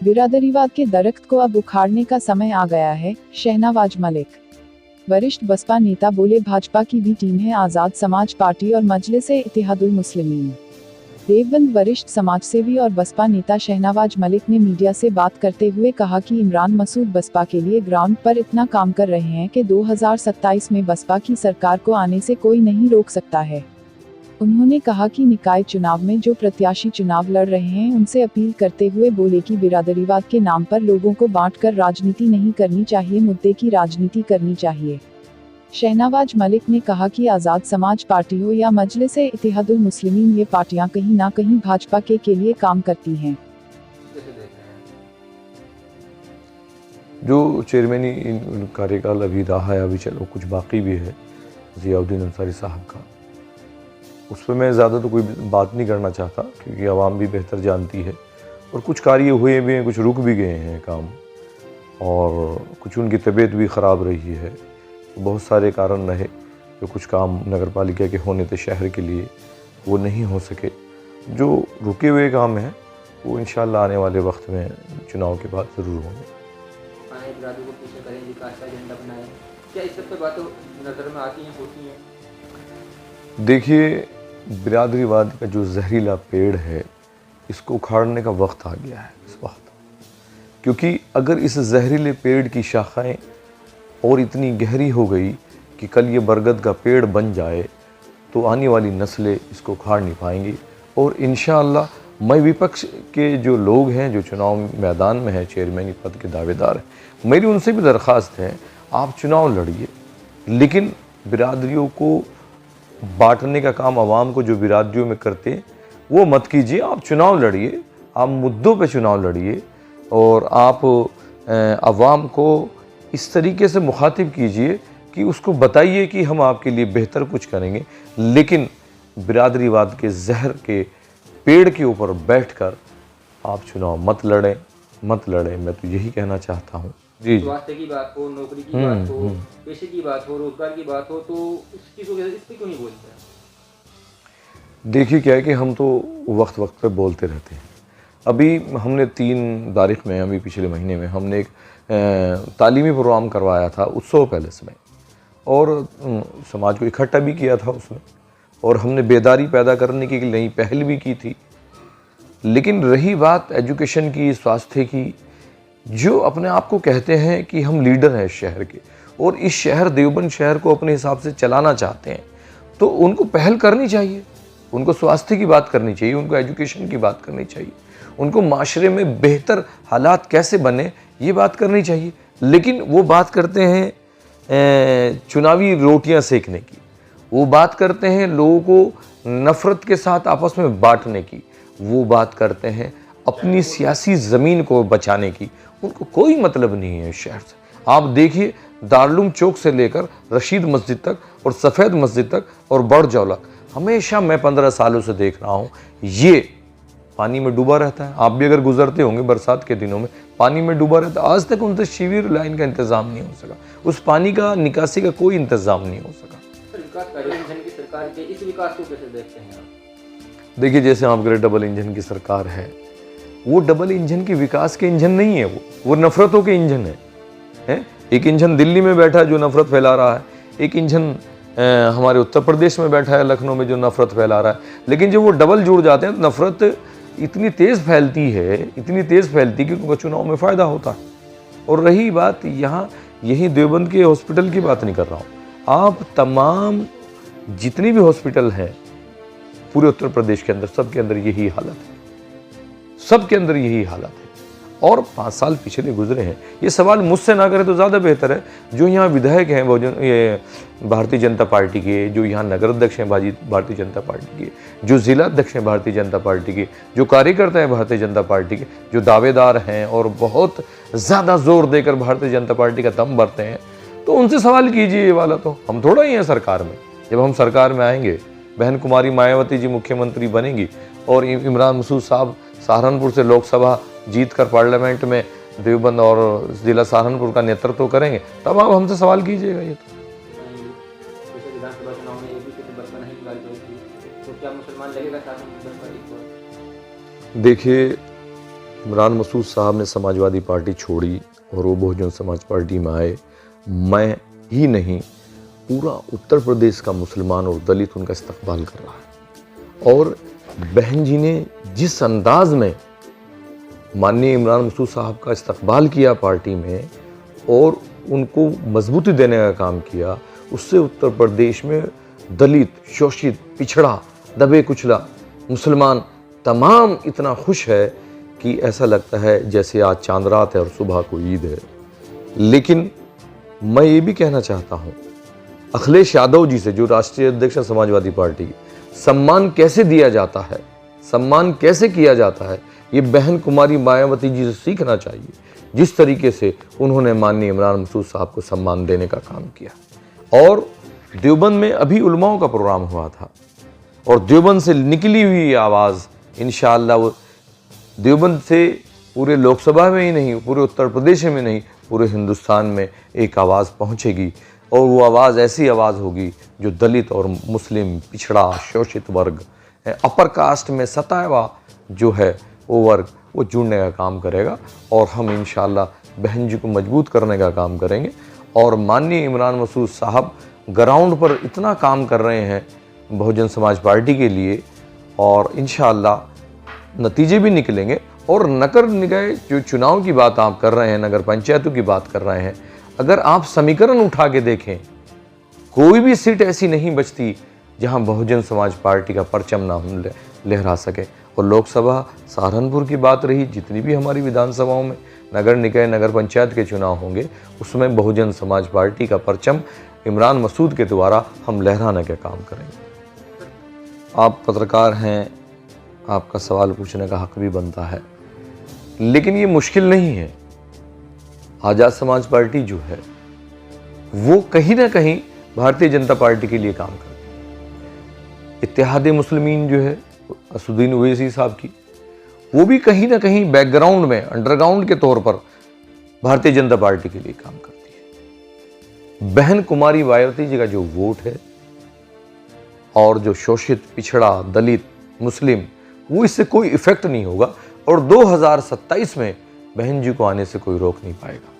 बिरादरीवाद के दरख्त को अब उखाड़ने का समय आ गया है, शहनवाज मलिक। वरिष्ठ बसपा नेता बोले, भाजपा की भी टीम है आज़ाद समाज पार्टी और मजलिस-ए-इत्तेहादुल मुस्लिमीन। देवबंद वरिष्ठ समाजसेवी और बसपा नेता शहनवाज मलिक ने मीडिया से बात करते हुए कहा कि इमरान मसूद बसपा के लिए ग्राउंड पर इतना काम कर रहे हैं कि 2027 में बसपा की सरकार को आने से कोई नहीं रोक सकता है। उन्होंने कहा कि निकाय चुनाव में जो प्रत्याशी चुनाव लड़ रहे हैं उनसे अपील करते हुए बोले कि बिरादरीवाद के नाम पर लोगों को बांटकर राजनीति नहीं करनी चाहिए, मुद्दे की राजनीति करनी चाहिए। शहनवाज मलिक ने कहा कि आज़ाद समाज पार्टी हो या मजलिस-ए-इत्तेहादुल मुस्लिमीन, ये पार्टियां कहीं ना कहीं भाजपा के लिए काम करती हैं। जो चेयरमैनी कार्यकाल अभी रहा है, अभी चलो कुछ बाकी भी है ज़ियाउद्दीन अंसारी साहब का, उस पर मैं ज़्यादा तो कोई बात नहीं करना चाहता क्योंकि आवाम भी बेहतर जानती है। और कुछ कार्य हुए भी हैं, कुछ रुक भी गए हैं काम, और कुछ उनकी तबीयत भी ख़राब रही है। बहुत सारे कारण रहे जो कुछ काम नगर पालिका के होने थे शहर के लिए वो नहीं हो सके। जो रुके हुए काम हैं वो इंशाअल्लाह आने वाले वक्त में चुनाव के बाद ज़रूर होंगे। क्या इस सब पे बातें नज़र में आती हैं, होती हैं? देखिए, बिरादरीवाद का जो जहरीला पेड़ है इसको उखाड़ने का वक्त आ गया है इस वक्त, क्योंकि अगर इस जहरीले पेड़ की शाखाएं और इतनी गहरी हो गई कि कल ये बरगद का पेड़ बन जाए तो आने वाली नस्लें इसको उखाड़ नहीं पाएंगी। और इंशाअल्लाह मैं विपक्ष के जो लोग हैं जो चुनाव मैदान में हैं, चेयरमैनी पद के दावेदार हैं, मेरी उनसे भी दरख्वास्त है, आप चुनाव लड़िए, लेकिन बिरादरियों को बांटने का काम आवाम को जो बिरादरियों में करते हैं वो मत कीजिए। आप चुनाव लड़िए, आप मुद्दों पे चुनाव लड़िए और आप आवाम को इस तरीके से मुखातिब कीजिए कि उसको बताइए कि हम आपके लिए बेहतर कुछ करेंगे, लेकिन बिरादरीवाद के जहर के पेड़ के ऊपर बैठकर आप चुनाव मत लड़ें। मैं तो यही कहना चाहता हूँ। जी, स्वास्थ्य की बात हो, नौकरी की बात हो, पेशे की बात हो, रोजगार की बात हो, तो इस पर क्यों नहीं बोलते हैं? देखिए क्या है कि हम तो वक्त वक्त पे बोलते रहते हैं। अभी हमने 3 तारीख में, अभी पिछले महीने में हमने एक तालीमी प्रोग्राम करवाया था उत्सव पैलेस में, और समाज को इकट्ठा भी किया था उसमें, और हमने बेदारी पैदा करने की नई पहल भी की थी। लेकिन रही बात एजुकेशन की, स्वास्थ्य की, जो अपने आप को कहते हैं कि हम लीडर हैं शहर के और इस शहर देवबंद शहर को अपने हिसाब से चलाना चाहते हैं, तो उनको पहल करनी चाहिए। उनको स्वास्थ्य की बात करनी चाहिए, उनको एजुकेशन की बात करनी चाहिए, उनको माशरे में बेहतर हालात कैसे बने ये बात करनी चाहिए। लेकिन वो बात करते हैं चुनावी रोटियां सेकने की, वो बात करते हैं लोगों को नफ़रत के साथ आपस में बांटने की, वो बात करते हैं अपनी सियासी ज़मीन को बचाने की। उनको कोई मतलब नहीं है शहर से। आप देखिए, दारुल चौक से लेकर रशीद मस्जिद तक और सफ़ेद मस्जिद तक और बड़जौला, हमेशा मैं 15 सालों से देख रहा हूँ ये पानी में डूबा रहता है। आप भी अगर गुजरते होंगे बरसात के दिनों में, पानी में डूबा रहता है। आज तक उनसे सीवर लाइन का इंतज़ाम नहीं हो सका, उस पानी का निकासी का कोई इंतज़ाम नहीं हो सका। सरकार के इस विकास को कैसे देखते हैं आप? देखिए, जैसे आप कह डबल इंजन की सरकार है, वो डबल इंजन की विकास के इंजन नहीं है, वो नफ़रतों के इंजन है। एक इंजन दिल्ली में बैठा है जो नफ़रत फैला रहा है, एक इंजन हमारे उत्तर प्रदेश में बैठा है लखनऊ में जो नफ़रत फैला रहा है। लेकिन जब वो डबल जुड़ जाते हैं तो नफ़रत इतनी तेज़ फैलती है कि उनका चुनाव में फ़ायदा होता है। और रही बात यहाँ, यही देवबंद के हॉस्पिटल की बात नहीं कर रहा हूँ, आप तमाम जितनी भी हॉस्पिटल हैं पूरे उत्तर प्रदेश के अंदर, सबके अंदर यही हालत है। और 5 साल पिछले गुजरे हैं। ये सवाल मुझसे ना करें तो ज़्यादा बेहतर है। जो यहाँ विधायक हैं वो ये भारतीय जनता पार्टी के, जो यहाँ नगर अध्यक्ष हैं भारतीय जनता पार्टी के, जो ज़िला अध्यक्ष हैं भारतीय जनता पार्टी के, जो कार्यकर्ता हैं भारतीय जनता पार्टी के, जो दावेदार हैं और बहुत ज़्यादा जोर देकर भारतीय जनता पार्टी का दम भरते हैं, तो उनसे सवाल कीजिए। ये वाला तो हम थोड़ा ही हैं सरकार में। जब हम सरकार में आएंगे, बहन कुमारी मायावती जी मुख्यमंत्री बनेंगी और इमरान मसूद साहब सहारनपुर से लोकसभा जीत कर पार्लियामेंट में देवबंद और जिला सहारनपुर का नेतृत्व करेंगे, तब आप हमसे सवाल कीजिएगा। ये तो देखिए, इमरान मसूद साहब ने समाजवादी पार्टी छोड़ी और वो बहुजन समाज पार्टी में आए, मैं ही नहीं पूरा उत्तर प्रदेश का मुसलमान और दलित उनका इस्तकबाल कर रहा है। और बहन जी ने जिस अंदाज में माननीय इमरान मसूद साहब का इस्तकबाल किया पार्टी में और उनको मजबूती देने का काम किया, उससे उत्तर प्रदेश में दलित, शोषित, पिछड़ा, दबे कुचला मुसलमान तमाम इतना खुश है कि ऐसा लगता है जैसे आज चांद रात है और सुबह को ईद है। लेकिन मैं ये भी कहना चाहता हूँ अखिलेश यादव जी से, जो राष्ट्रीय अध्यक्ष है समाजवादी पार्टी, सम्मान कैसे दिया जाता है, सम्मान कैसे किया जाता है, ये बहन कुमारी मायावती जी से सीखना चाहिए। जिस तरीके से उन्होंने माननीय इमरान मसूद साहब को सम्मान देने का काम किया। और देवबंद में अभी उलमाओं का प्रोग्राम हुआ था और देवबंद से निकली हुई आवाज़ इंशाअल्लाह वो देवबंद से पूरे लोकसभा में ही नहीं, पूरे उत्तर प्रदेश में नहीं, पूरे हिंदुस्तान में एक आवाज़ पहुंचेगी और वो आवाज़ ऐसी आवाज़ होगी जो दलित और मुस्लिम, पिछड़ा, शोषित वर्ग, अपर कास्ट में सताया हुआ जो है वो वर्ग, वो जुड़ने का काम करेगा। और हम इंशाअल्लाह बहन जी को मजबूत करने का काम करेंगे। और माननीय इमरान मसूद साहब ग्राउंड पर इतना काम कर रहे हैं बहुजन समाज पार्टी के लिए और इंशाअल्लाह नतीजे भी निकलेंगे। और नगर निकाय जो चुनाव की बात आप कर रहे हैं, नगर पंचायतों की बात कर रहे हैं, अगर आप समीकरण उठा के देखें, कोई भी सीट ऐसी नहीं बचती जहां बहुजन समाज पार्टी का परचम ना हम लहरा सके। और लोकसभा सहारनपुर की बात रही, जितनी भी हमारी विधानसभाओं में नगर निकाय, नगर पंचायत के चुनाव होंगे, उसमें बहुजन समाज पार्टी का परचम इमरान मसूद के द्वारा हम लहराने का काम करेंगे। आप पत्रकार हैं, आपका सवाल पूछने का हक भी बनता है, लेकिन ये मुश्किल नहीं है। आज़ाद समाज पार्टी जो है वो कहीं ना कहीं भारतीय जनता पार्टी के लिए काम करती है। इत्तेहाद मुस्लिमीन जो है असुद्दीन ओवैसी साहब की, वो भी कहीं ना कहीं बैकग्राउंड में, अंडरग्राउंड के तौर पर भारतीय जनता पार्टी के लिए काम करती है। बहन कुमारी मायावती जी का जो वोट है और जो शोषित, पिछड़ा, दलित, मुस्लिम, वो इससे कोई इफेक्ट नहीं होगा और 2027 में बहन जी को आने से कोई रोक नहीं पाएगा।